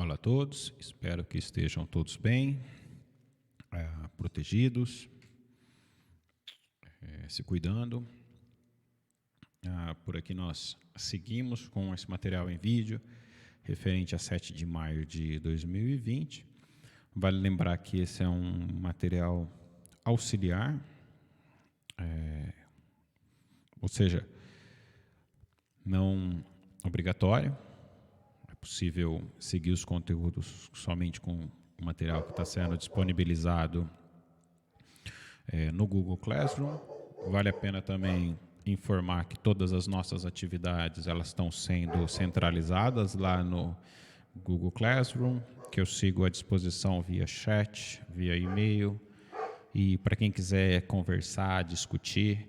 Olá a todos, espero que estejam todos bem, protegidos, se cuidando. Por aqui nós seguimos com esse material em vídeo, referente a 7 de maio de 2020. Vale lembrar que esse é um material auxiliar, ou seja, não obrigatório. É possível seguir os conteúdos somente com o material que está sendo disponibilizado no Google Classroom. Vale a pena também informar que todas as nossas atividades elas estão sendo centralizadas lá no Google Classroom, que eu sigo à disposição via chat, via e-mail, e para quem quiser conversar, discutir,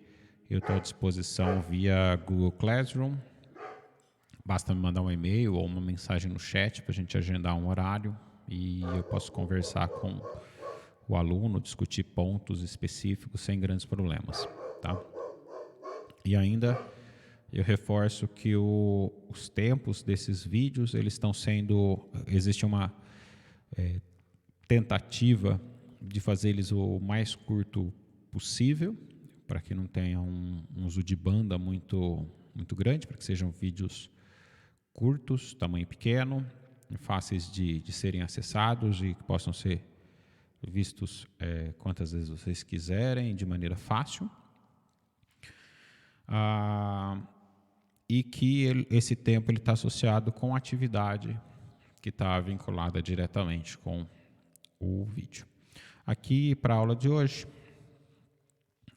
eu estou à disposição via Google Classroom. Basta me mandar um e-mail ou uma mensagem no chat para a gente agendar um horário e eu posso conversar com o aluno, discutir pontos específicos sem grandes problemas, tá? E ainda eu reforço que os tempos desses vídeos, eles estão sendo, existe uma tentativa de fazer eles o mais curto possível, para que não tenha um uso de banda muito grande, para que sejam vídeos curtos, tamanho pequeno, fáceis de serem acessados e que possam ser vistos quantas vezes vocês quiserem, de maneira fácil. E que esse tempo está associado com a atividade que está vinculada diretamente com o vídeo. Aqui, para a aula de hoje,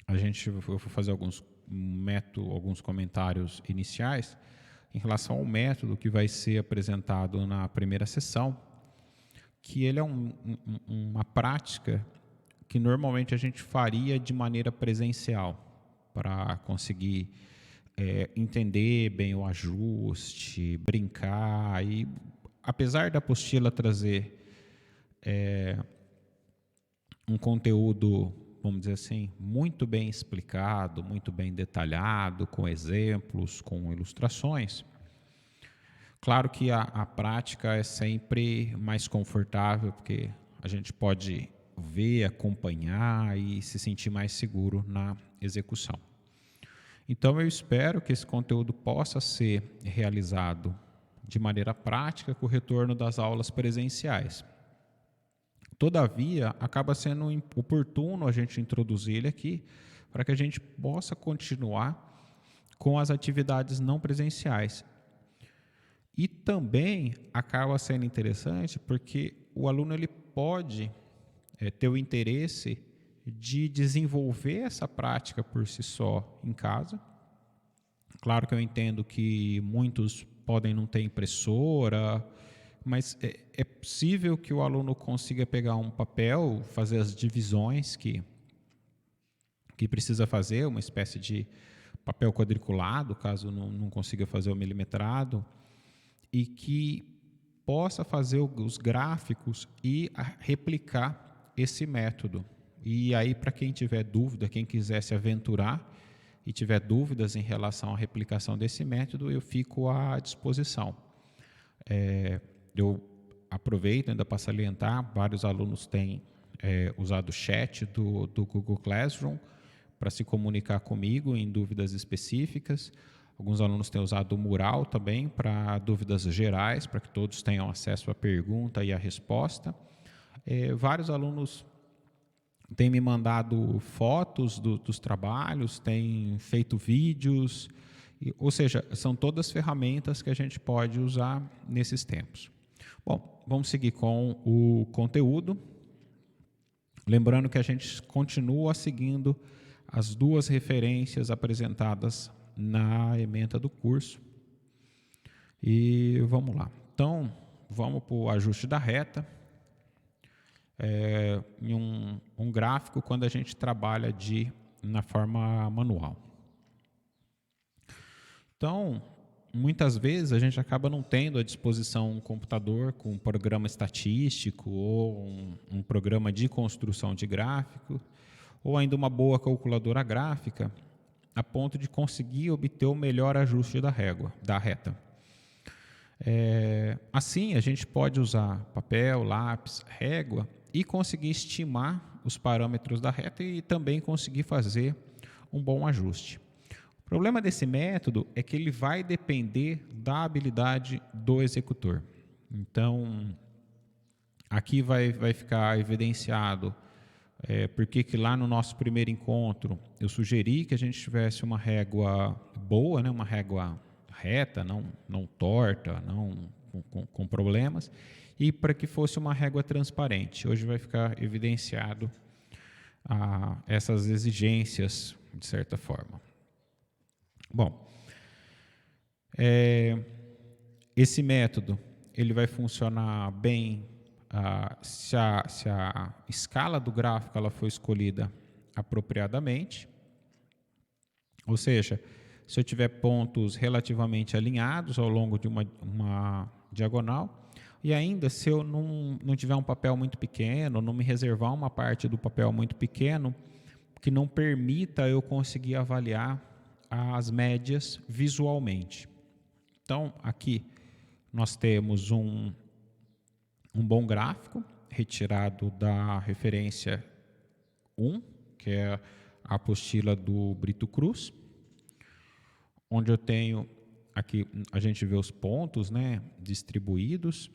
eu vou fazer alguns comentários iniciais em relação ao método que vai ser apresentado na primeira sessão, que ele é uma prática que normalmente a gente faria de maneira presencial, para conseguir entender bem o ajuste, brincar. E apesar da apostila trazer um conteúdo, vamos dizer assim, muito bem explicado, muito bem detalhado, com exemplos, com ilustrações, claro que a prática é sempre mais confortável, porque a gente pode ver, acompanhar e se sentir mais seguro na execução. Então, eu espero que esse conteúdo possa ser realizado de maneira prática com o retorno das aulas presenciais. Todavia, acaba sendo oportuno a gente introduzir ele aqui para que a gente possa continuar com as atividades não presenciais. E também acaba sendo interessante porque o aluno ele pode ter o interesse de desenvolver essa prática por si só em casa. Claro que eu entendo que muitos podem não ter impressora, mas é possível que o aluno consiga pegar um papel, fazer as divisões que precisa fazer, uma espécie de papel quadriculado, caso não consiga fazer o milimetrado, e que possa fazer os gráficos e replicar esse método. E aí, para quem tiver dúvida, quem quiser se aventurar e tiver dúvidas em relação à replicação desse método, eu fico à disposição. Eu aproveito ainda para salientar, vários alunos têm usado o chat do Google Classroom para se comunicar comigo em dúvidas específicas. Alguns alunos têm usado o mural também para dúvidas gerais, para que todos tenham acesso à pergunta e à resposta. Vários alunos têm me mandado fotos dos trabalhos, têm feito vídeos, ou seja, são todas ferramentas que a gente pode usar nesses tempos. Bom, vamos seguir com o conteúdo. Lembrando que a gente continua seguindo as duas referências apresentadas na ementa do curso. E vamos lá. Então, vamos para o ajuste da reta. Em um gráfico quando a gente trabalha na forma manual. Então, muitas vezes a gente acaba não tendo à disposição um computador com um programa estatístico ou um programa de construção de gráfico, ou ainda uma boa calculadora gráfica, a ponto de conseguir obter o melhor ajuste da reta. Assim, a gente pode usar papel, lápis, régua e conseguir estimar os parâmetros da reta e também conseguir fazer um bom ajuste. O problema desse método é que ele vai depender da habilidade do executor. Então, aqui vai ficar evidenciado porque que lá no nosso primeiro encontro eu sugeri que a gente tivesse uma régua boa, né, uma régua reta, não torta, não com problemas, e para que fosse uma régua transparente. Hoje vai ficar evidenciado essas exigências, de certa forma. Bom, esse método ele vai funcionar bem se a escala do gráfico ela foi escolhida apropriadamente, ou seja, se eu tiver pontos relativamente alinhados ao longo de uma diagonal, e ainda se eu não tiver um papel muito pequeno, não me reservar uma parte do papel muito pequeno, que não permita eu conseguir avaliar as médias visualmente. Então, aqui nós temos um bom gráfico retirado da referência 1, que é a apostila do Brito Cruz, onde eu tenho, aqui a gente vê os pontos, né, distribuídos,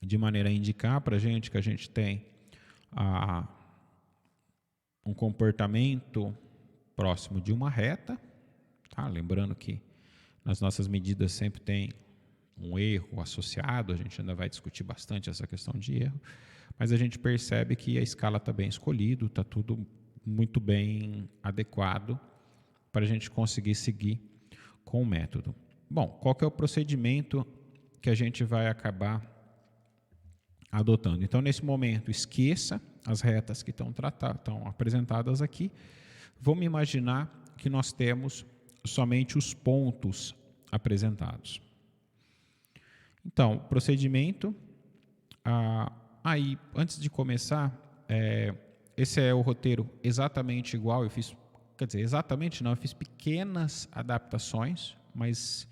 de maneira a indicar para a gente que a gente tem um comportamento próximo de uma reta. Tá? Lembrando que nas nossas medidas sempre tem um erro associado, a gente ainda vai discutir bastante essa questão de erro, mas a gente percebe que a escala está bem escolhida, está tudo muito bem adequado para a gente conseguir seguir com o método. Bom, qual que é o procedimento que a gente vai acabar adotando? Então, nesse momento, esqueça as retas que estão apresentadas aqui. Vamos imaginar que nós temos somente os pontos apresentados. Então, procedimento, aí, antes de começar, esse é o roteiro exatamente igual, eu fiz pequenas adaptações, mas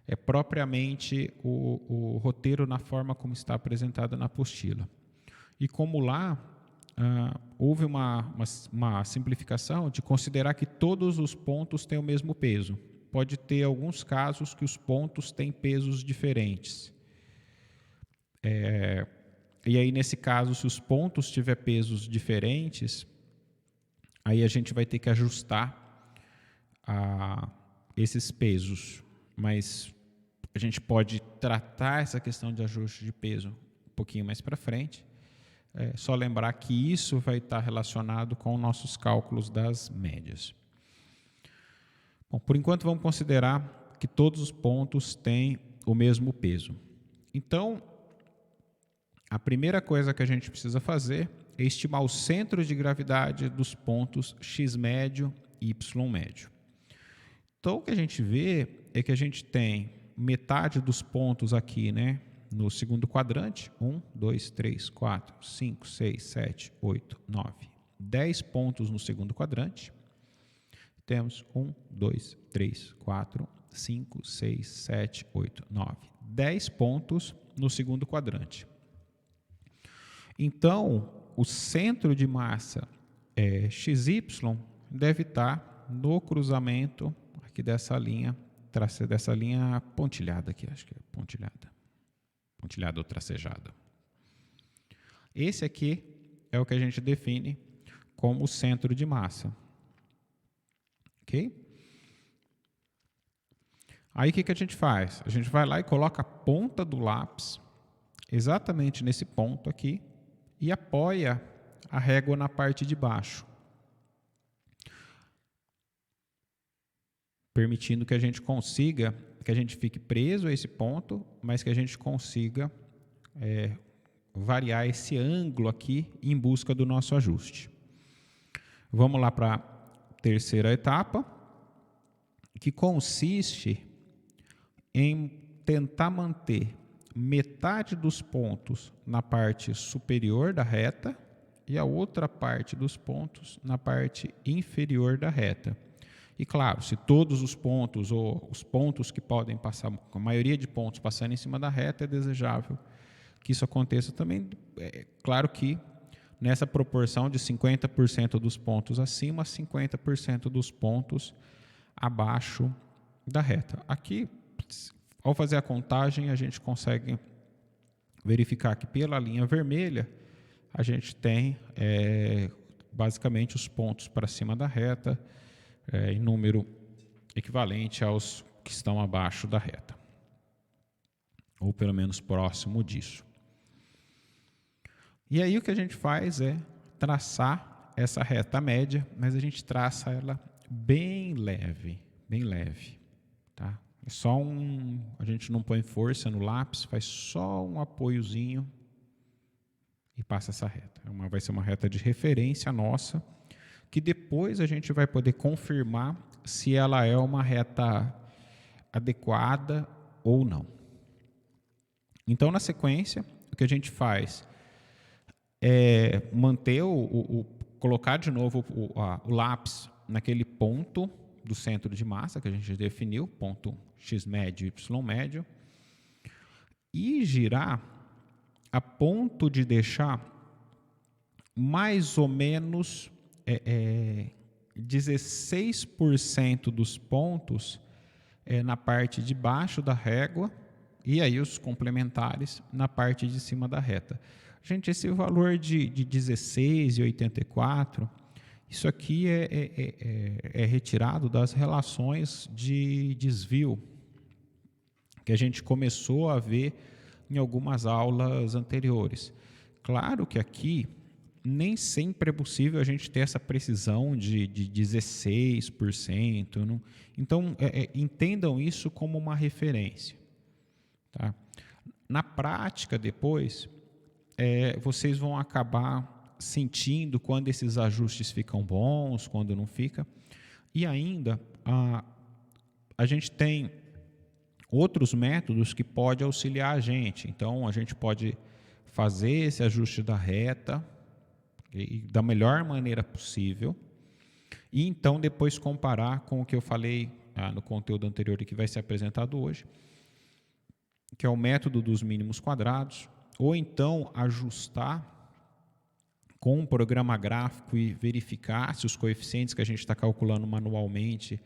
é propriamente o roteiro na forma como está apresentado na apostila. E como lá, houve uma simplificação de considerar que todos os pontos têm o mesmo peso. Pode ter alguns casos que os pontos têm pesos diferentes. E aí, nesse caso, se os pontos tiver pesos diferentes, aí a gente vai ter que ajustar esses pesos. Mas a gente pode tratar essa questão de ajuste de peso um pouquinho mais para frente. Só lembrar que isso vai estar relacionado com nossos cálculos das médias. Bom, por enquanto, vamos considerar que todos os pontos têm o mesmo peso. Então, a primeira coisa que a gente precisa fazer é estimar o centro de gravidade dos pontos x médio e y médio. Então, o que a gente vê é que a gente tem metade dos pontos aqui, né, no segundo quadrante, 1, 2, 3, 4, 5, 6, 7, 8, 9, 10 pontos no segundo quadrante. Temos 1, 2, 3, 4, 5, 6, 7, 8, 9, 10 pontos no segundo quadrante. Então, o centro de massa XY deve estar no cruzamento aqui dessa linha pontilhada aqui, acho que é pontilhada ou tracejada. Esse aqui é o que a gente define como o centro de massa. Ok? Aí o que a gente faz? A gente vai lá e coloca a ponta do lápis exatamente nesse ponto aqui e apoia a régua na parte de baixo, permitindo que a gente consiga, que a gente fique preso a esse ponto, mas que a gente consiga variar esse ângulo aqui em busca do nosso ajuste. Vamos lá para a terceira etapa, que consiste em tentar manter metade dos pontos na parte superior da reta e a outra parte dos pontos na parte inferior da reta. E claro, se todos os pontos ou os pontos que podem passar, a maioria de pontos passando em cima da reta, é desejável que isso aconteça também. É claro que nessa proporção de 50% dos pontos acima, 50% dos pontos abaixo da reta. Aqui, ao fazer a contagem, a gente consegue verificar que pela linha vermelha a gente tem basicamente os pontos para cima da reta em número equivalente aos que estão abaixo da reta, ou pelo menos próximo disso. E aí o que a gente faz é traçar essa reta média, mas a gente traça ela bem leve, tá? É só a gente não põe força no lápis, faz só um apoiozinho e passa essa reta. Vai ser uma reta de referência nossa, que depois a gente vai poder confirmar se ela é uma reta adequada ou não. Então, na sequência, o que a gente faz é manter colocar de novo o lápis naquele ponto do centro de massa que a gente definiu, ponto x médio, y médio, e girar a ponto de deixar mais ou menos 16% dos pontos na parte de baixo da régua e aí os complementares na parte de cima da reta. Gente, esse valor de 16,84, isso aqui é retirado das relações de desvio que a gente começou a ver em algumas aulas anteriores. Claro que aqui nem sempre é possível a gente ter essa precisão de 16%. Não? Então, entendam isso como uma referência. Tá? Na prática, depois, vocês vão acabar sentindo quando esses ajustes ficam bons, quando não fica. E ainda, a gente tem outros métodos que podem auxiliar a gente. Então, a gente pode fazer esse ajuste da reta da melhor maneira possível e então depois comparar com o que eu falei no conteúdo anterior e que vai ser apresentado hoje, que é o método dos mínimos quadrados, ou então ajustar com um programa gráfico e verificar se os coeficientes que a gente está calculando manualmente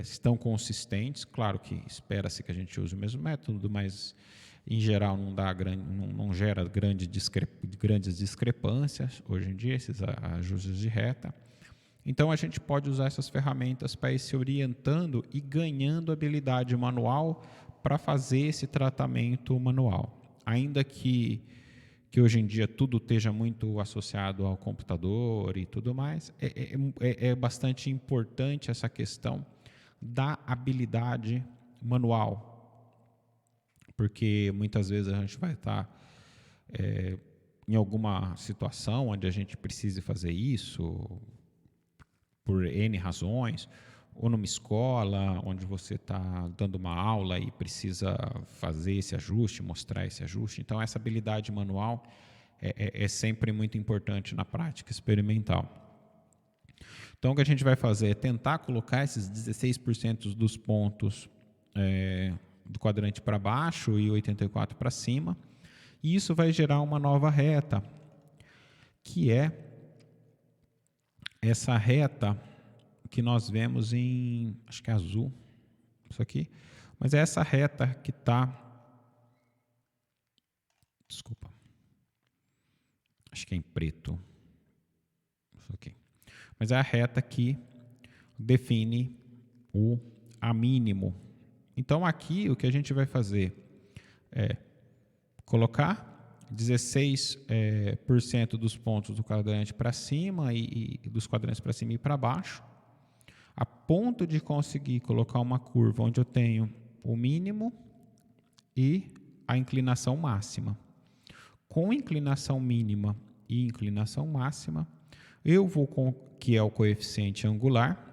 estão consistentes. Claro que espera-se que a gente use o mesmo método, mas em geral não gera grandes discrepâncias hoje em dia, esses ajustes de reta. Então a gente pode usar essas ferramentas para ir se orientando e ganhando habilidade manual para fazer esse tratamento manual. Ainda que hoje em dia tudo esteja muito associado ao computador e tudo mais, é bastante importante essa questão da habilidade manual, porque muitas vezes a gente vai estar em alguma situação onde a gente precise fazer isso por N razões, ou numa escola onde você está dando uma aula e precisa fazer esse ajuste, mostrar esse ajuste. Então, essa habilidade manual é sempre muito importante na prática experimental. Então, o que a gente vai fazer é tentar colocar esses 16% dos pontos do quadrante para baixo e 84% para cima, e isso vai gerar uma nova reta, que é essa reta que nós vemos em, acho que é azul, isso aqui, mas é essa reta que está, desculpa, acho que é em preto, isso aqui, mas é a reta que define o A mínimo. Então aqui o que a gente vai fazer é colocar 16% dos pontos do quadrante para cima e dos quadrantes para cima e para baixo, a ponto de conseguir colocar uma curva onde eu tenho o mínimo e a inclinação máxima. Com inclinação mínima e inclinação máxima, que é o coeficiente angular,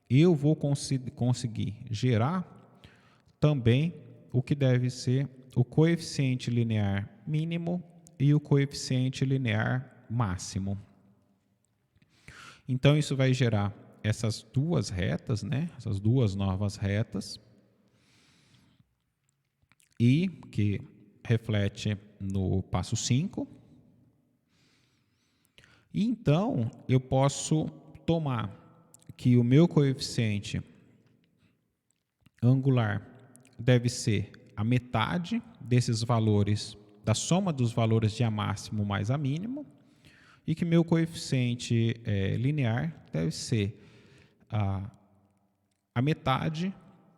eu vou conseguir gerar também o que deve ser o coeficiente linear mínimo e o coeficiente linear máximo. Então, isso vai gerar essas duas retas, né? Essas duas novas retas, e que reflete no passo 5. E então, eu posso tomar que o meu coeficiente angular deve ser a metade desses valores, da soma dos valores de A máximo mais A mínimo, e que meu coeficiente linear deve ser a metade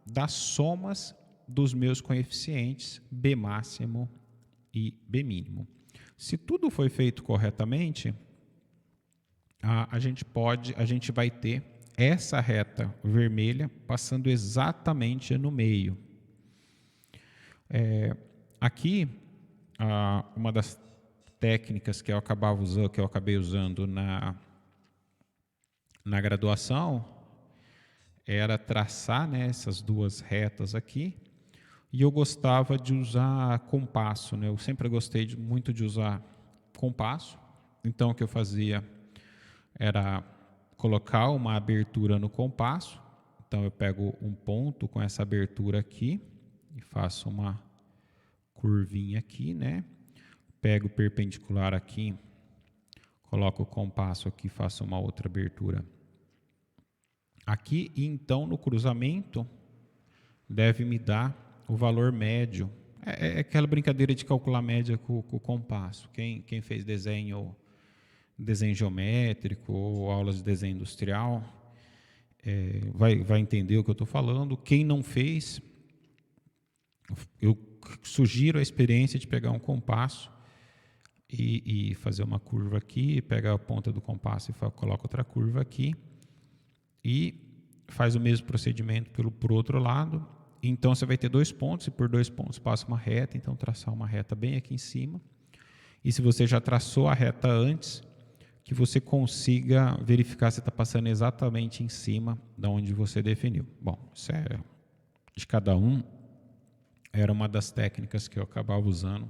das somas dos meus coeficientes B máximo e B mínimo. Se tudo foi feito corretamente, a gente vai ter essa reta vermelha passando exatamente no meio. Aqui, uma das técnicas que eu acabei usando na graduação era traçar, né, essas duas retas aqui, e eu gostava de usar compasso, né? Eu sempre gostei muito de usar compasso. Então, o que eu fazia era colocar uma abertura no compasso. Então, eu pego um ponto com essa abertura aqui e faço uma curvinha aqui, né? Pego o perpendicular aqui, coloco o compasso aqui, faço uma outra abertura aqui, e então no cruzamento deve me dar o valor médio. É aquela brincadeira de calcular média com o compasso. Quem fez desenho geométrico ou aulas de desenho industrial vai entender o que eu estou falando. Quem não fez, eu sugiro a experiência de pegar um compasso e fazer uma curva aqui, pegar a ponta do compasso e coloca outra curva aqui, e faz o mesmo procedimento por outro lado. Então, você vai ter 2 pontos, e por 2 pontos passa uma reta. Então, traçar uma reta bem aqui em cima. E se você já traçou a reta antes, que você consiga verificar se está passando exatamente em cima de onde você definiu. Bom, isso é de cada um. Era uma das técnicas que eu acabava usando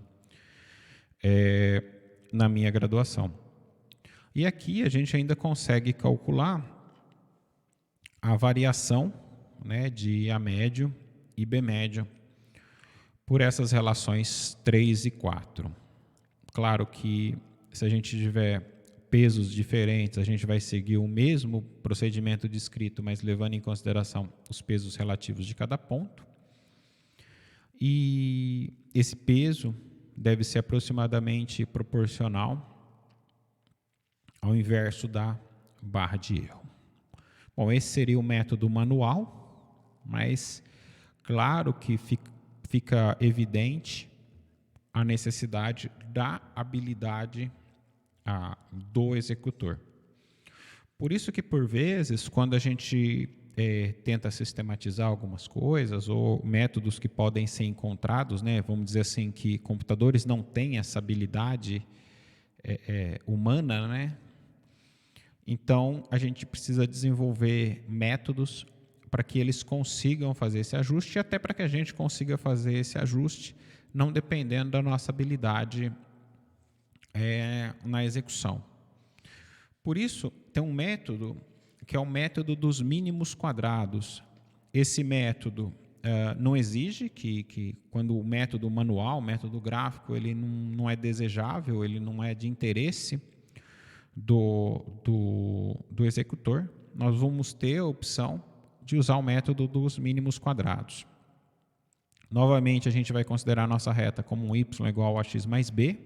na minha graduação. E aqui a gente ainda consegue calcular a variação, né, de A médio e B médio por essas relações 3 e 4. Claro que se a gente tiver pesos diferentes, a gente vai seguir o mesmo procedimento descrito, mas levando em consideração os pesos relativos de cada ponto. E esse peso deve ser aproximadamente proporcional ao inverso da barra de erro. Bom, esse seria o método manual, mas claro que fica evidente a necessidade da habilidade do executor. Por isso que, por vezes, quando a gente tenta sistematizar algumas coisas, ou métodos que podem ser encontrados, né, vamos dizer assim, que computadores não têm essa habilidade humana, né? Então, a gente precisa desenvolver métodos para que eles consigam fazer esse ajuste, e até para que a gente consiga fazer esse ajuste, não dependendo da nossa habilidade na execução. Por isso, tem um método que é o método dos mínimos quadrados. Esse método não exige que quando o método manual, o método gráfico, ele não é desejável, ele não é de interesse do executor, nós vamos ter a opção de usar o método dos mínimos quadrados. Novamente, a gente vai considerar a nossa reta como um y igual a x mais b,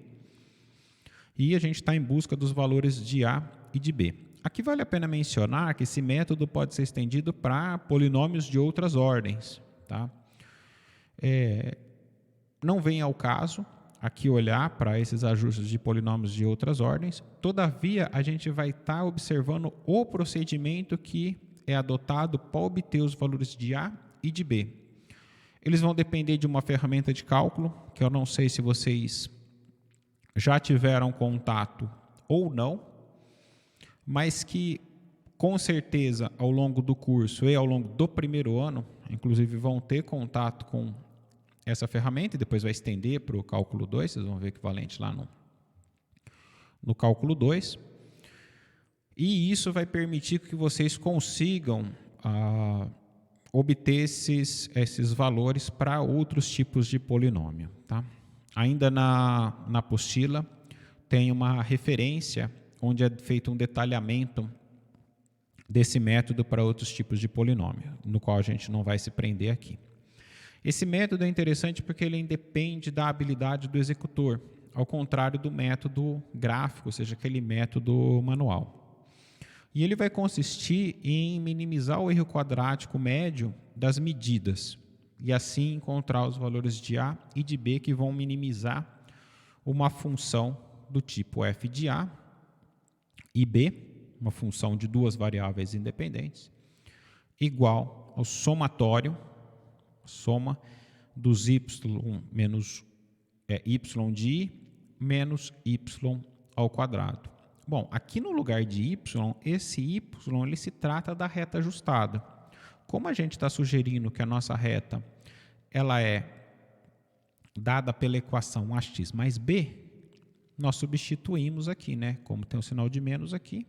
e a gente está em busca dos valores de a e de b. Aqui vale a pena mencionar que esse método pode ser estendido para polinômios de outras ordens. Tá? Não vem ao caso aqui olhar para esses ajustes de polinômios de outras ordens, todavia a gente vai estar observando o procedimento que é adotado para obter os valores de A e de B. Eles vão depender de uma ferramenta de cálculo, que eu não sei se vocês já tiveram contato ou não, mas que com certeza ao longo do curso e ao longo do primeiro ano, inclusive vão ter contato com essa ferramenta, e depois vai estender para o cálculo 2, vocês vão ver equivalente lá no cálculo 2. E isso vai permitir que vocês consigam obter esses valores para outros tipos de polinômio. Tá? Ainda na apostila tem uma referência onde é feito um detalhamento desse método para outros tipos de polinômio, no qual a gente não vai se prender aqui. Esse método é interessante porque ele independe da habilidade do executor, ao contrário do método gráfico, ou seja, aquele método manual. E ele vai consistir em minimizar o erro quadrático médio das medidas, e assim encontrar os valores de A e de B que vão minimizar uma função do tipo f de A e B, uma função de duas variáveis independentes, igual ao somatório, soma dos y menos y de I menos y ao quadrado. Bom, aqui no lugar de y, esse y ele se trata da reta ajustada. Como a gente está sugerindo que a nossa reta ela é dada pela equação ax mais b, nós substituímos aqui, né? Como tem um sinal de menos aqui,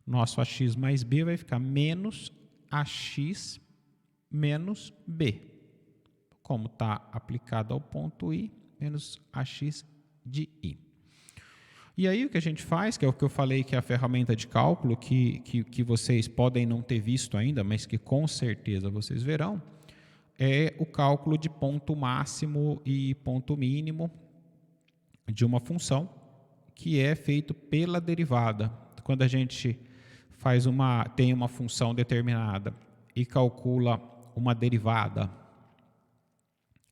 nosso ax mais b vai ficar menos ax menos b. Como está aplicado ao ponto I, menos ax de I. E aí o que a gente faz, que é o que eu falei que é a ferramenta de cálculo, que vocês podem não ter visto ainda, mas que com certeza vocês verão, é o cálculo de ponto máximo e ponto mínimo de uma função, que é feito pela derivada. Quando a gente tem uma função determinada e calcula uma derivada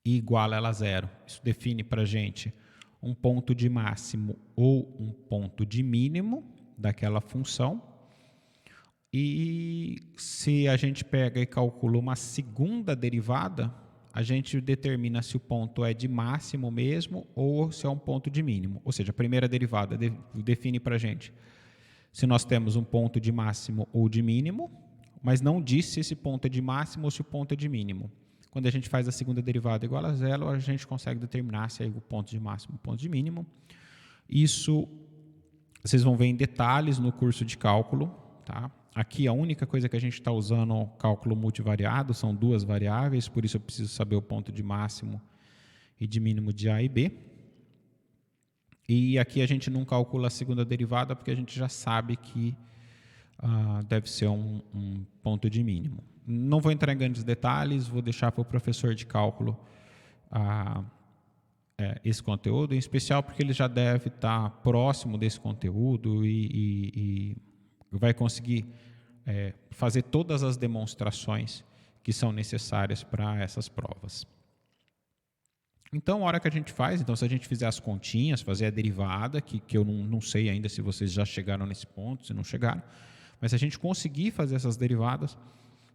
e iguala ela a zero, isso define para a gente um ponto de máximo ou um ponto de mínimo daquela função. E se a gente pega e calcula uma segunda derivada, a gente determina se o ponto é de máximo mesmo ou se é um ponto de mínimo. Ou seja, a primeira derivada define para a gente se nós temos um ponto de máximo ou de mínimo, mas não diz se esse ponto é de máximo ou se o ponto é de mínimo. Quando a gente faz a segunda derivada igual a zero, a gente consegue determinar se é o ponto de máximo ou o ponto de mínimo. Isso vocês vão ver em detalhes no curso de cálculo. Tá? Aqui a única coisa que a gente está usando é o cálculo multivariado, são duas variáveis, por isso eu preciso saber o ponto de máximo e de mínimo de A e B. E aqui a gente não calcula a segunda derivada, porque a gente já sabe que deve ser um ponto de mínimo. Não vou entrar em grandes detalhes, vou deixar para o professor de cálculo esse conteúdo, em especial porque ele já deve estar próximo desse conteúdo e vai conseguir fazer todas as demonstrações que são necessárias para essas provas. Então, a hora que a gente faz, se a gente fizer as continhas, fazer a derivada, que eu não sei ainda se vocês já chegaram nesse ponto, se não chegaram, mas se a gente conseguir fazer essas derivadas,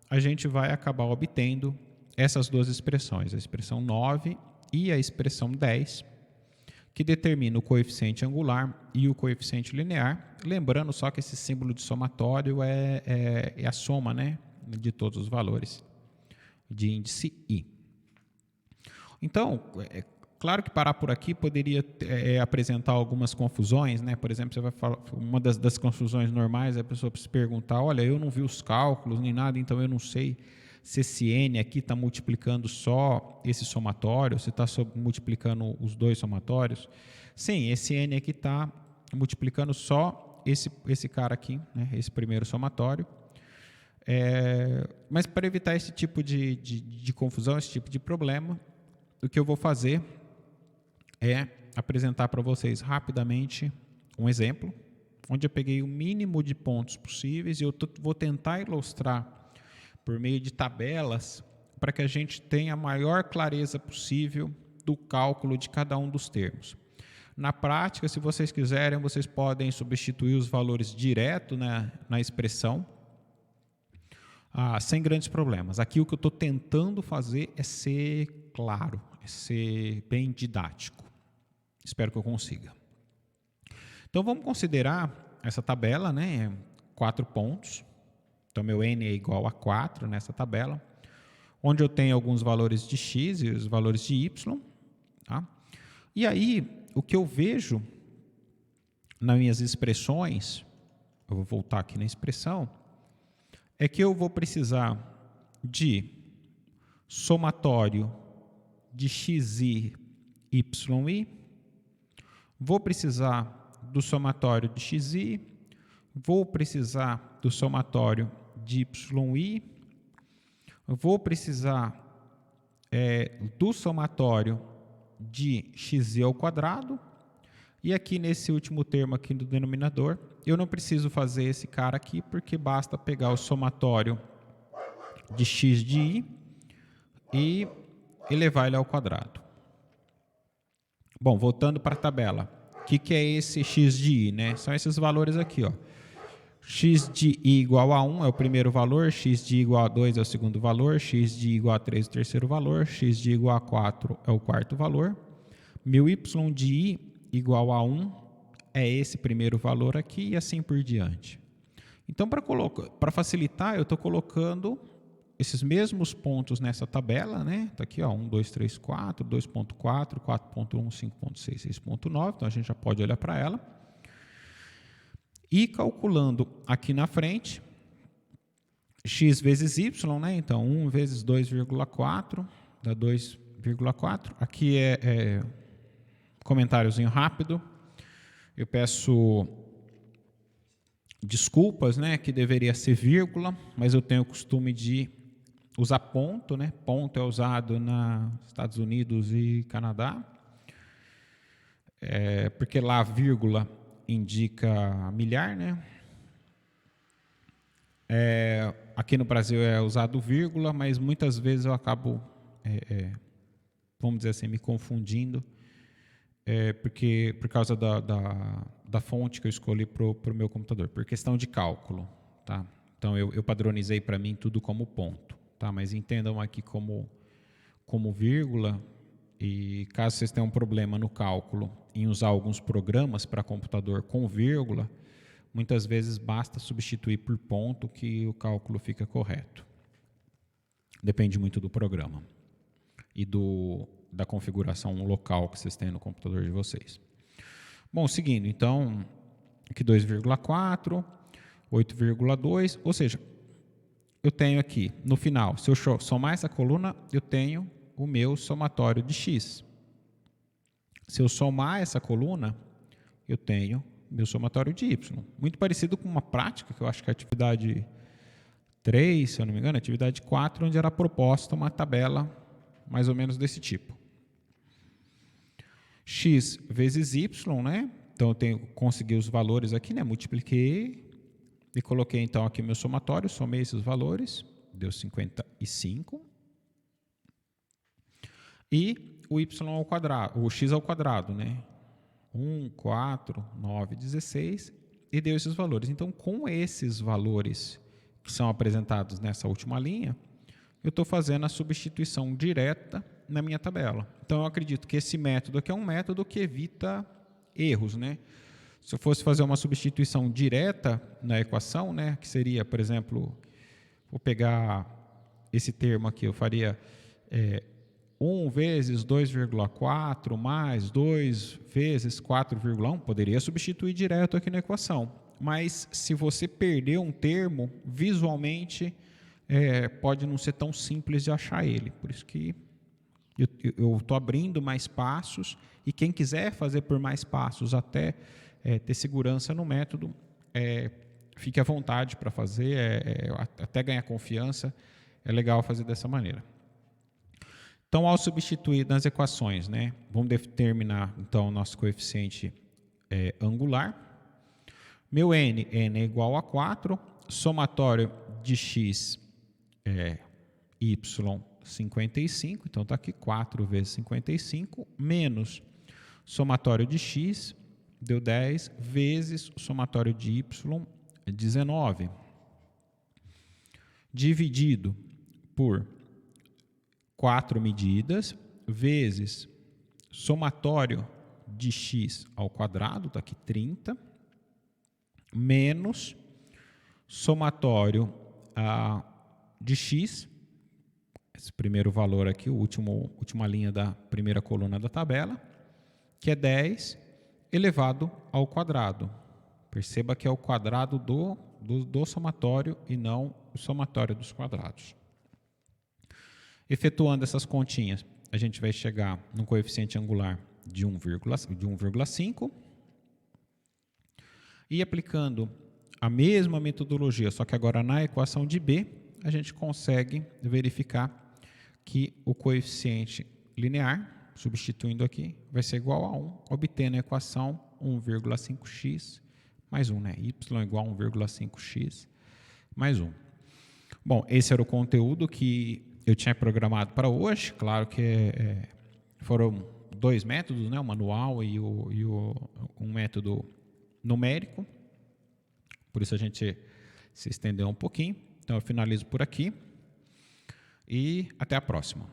a gente vai acabar obtendo essas duas expressões, a expressão 9 e a expressão 10, que determina o coeficiente angular e o coeficiente linear. Lembrando só que esse símbolo de somatório é a soma, né, de todos os valores de índice I. Então, é claro que parar por aqui poderia apresentar algumas confusões, né? Por exemplo, você vai falar, uma das confusões normais é a pessoa se perguntar, olha, eu não vi os cálculos nem nada, então eu não sei se esse N aqui está multiplicando só esse somatório, se está multiplicando os dois somatórios. Sim, esse N aqui está multiplicando só esse cara aqui, né? Esse primeiro somatório. Mas para evitar esse tipo de confusão, esse tipo de problema, o que eu vou fazer é apresentar para vocês rapidamente um exemplo, onde eu peguei o mínimo de pontos possíveis e eu vou tentar ilustrar por meio de tabelas para que a gente tenha a maior clareza possível do cálculo de cada um dos termos. Na prática, se vocês quiserem, vocês podem substituir os valores direto na expressão, sem grandes problemas. Aqui o que eu estou tentando fazer é ser claro, é ser bem didático. Espero que eu consiga. Então vamos considerar essa tabela, né? 4 pontos. Então meu N é igual a 4 nessa tabela, onde eu tenho alguns valores de X e os valores de Y. Tá? E aí, o que eu vejo nas minhas expressões eu vou voltar aqui na expressão, é que eu vou precisar de somatório de xi, yi, vou precisar do somatório de xi, vou precisar do somatório de yi, vou precisar do somatório de xi ao quadrado, e aqui nesse último termo aqui do denominador, eu não preciso fazer esse cara aqui, porque basta pegar o somatório de x de i e elevar ele ao quadrado. Bom, voltando para a tabela, o que é esse x de i, né? São esses valores aqui, ó. X de i igual a 1 é o primeiro valor, x de i igual a 2 é o segundo valor, x de i igual a 3 é o terceiro valor, x de i igual a 4 é o quarto valor, meu y de i igual a 1 é esse primeiro valor aqui e assim por diante. Então, para facilitar, eu estou colocando esses mesmos pontos nessa tabela, né? Está aqui, ó, 1, 2, 3, 4, 2.4, 4.1, 5.6, 6.9, então a gente já pode olhar para ela. E calculando aqui na frente, x vezes y, né? Então, 1 vezes 2,4 dá 2,4. Aqui é comentáriozinho rápido. Eu peço desculpas, né? Que deveria ser vírgula, mas eu tenho o costume de usar ponto, né? Ponto é usado nos Estados Unidos e Canadá, porque lá vírgula indica milhar, né? Aqui no Brasil é usado vírgula, mas muitas vezes eu acabo, vamos dizer assim, me confundindo, porque por causa da fonte que eu escolhi para o meu computador, por questão de cálculo, tá? Então eu padronizei para mim tudo como ponto, tá? Mas entendam aqui como vírgula. E caso vocês tenham um problema no cálculo em usar alguns programas para computador com vírgula, muitas vezes basta substituir por ponto que o cálculo fica correto. Depende muito do programa e da configuração local que vocês têm no computador de vocês. Bom, seguindo, então, aqui 2,4, 8,2, ou seja, eu tenho aqui, no final, se eu somar essa coluna, eu tenho o meu somatório de x. Se eu somar essa coluna, eu tenho meu somatório de y. Muito parecido com uma prática, que eu acho que é a atividade 3, se eu não me engano, a atividade 4, onde era proposta uma tabela mais ou menos desse tipo. X vezes y, né? Então, eu consegui os valores aqui, né? Multipliquei e coloquei, então, aqui meu somatório, somei esses valores, deu 55. E o y ao quadrado, o x ao quadrado, né? 1, 4, 9, 16, e deu esses valores. Então, com esses valores que são apresentados nessa última linha, eu estou fazendo a substituição direta na minha tabela. Então, eu acredito que esse método aqui é um método que evita erros, né? Se eu fosse fazer uma substituição direta na equação, né, que seria, por exemplo, vou pegar esse termo aqui, eu faria 1 vezes 2,4 mais 2 vezes 4,1, poderia substituir direto aqui na equação. Mas se você perder um termo, visualmente pode não ser tão simples de achar ele. Por isso que eu estou abrindo mais passos, e quem quiser fazer por mais passos até ter segurança no método, fique à vontade para fazer, até ganhar confiança, é legal fazer dessa maneira. Então, ao substituir nas equações, né, vamos determinar então o nosso coeficiente angular. Meu n é igual a 4, somatório de x y 55, então está aqui 4 vezes 55, menos somatório de x, deu 10, vezes o somatório de y, 19, dividido por 4 medidas, vezes somatório de x ao quadrado, está aqui 30, menos somatório de x, esse primeiro valor aqui, última linha da primeira coluna da tabela, que é 10 elevado ao quadrado. Perceba que é o quadrado do somatório e não o somatório dos quadrados. Efetuando essas continhas, a gente vai chegar no coeficiente angular de 1,5 e aplicando a mesma metodologia, só que agora na equação de B, a gente consegue verificar que o coeficiente linear, substituindo aqui, vai ser igual a 1, obtendo a equação 1,5x mais 1, né? Y igual a 1,5x mais 1. Bom, esse era o conteúdo que eu tinha programado para hoje. Claro que foram 2 métodos, né? O manual e um método numérico. Por isso a gente se estendeu um pouquinho. Então eu finalizo por aqui e até a próxima.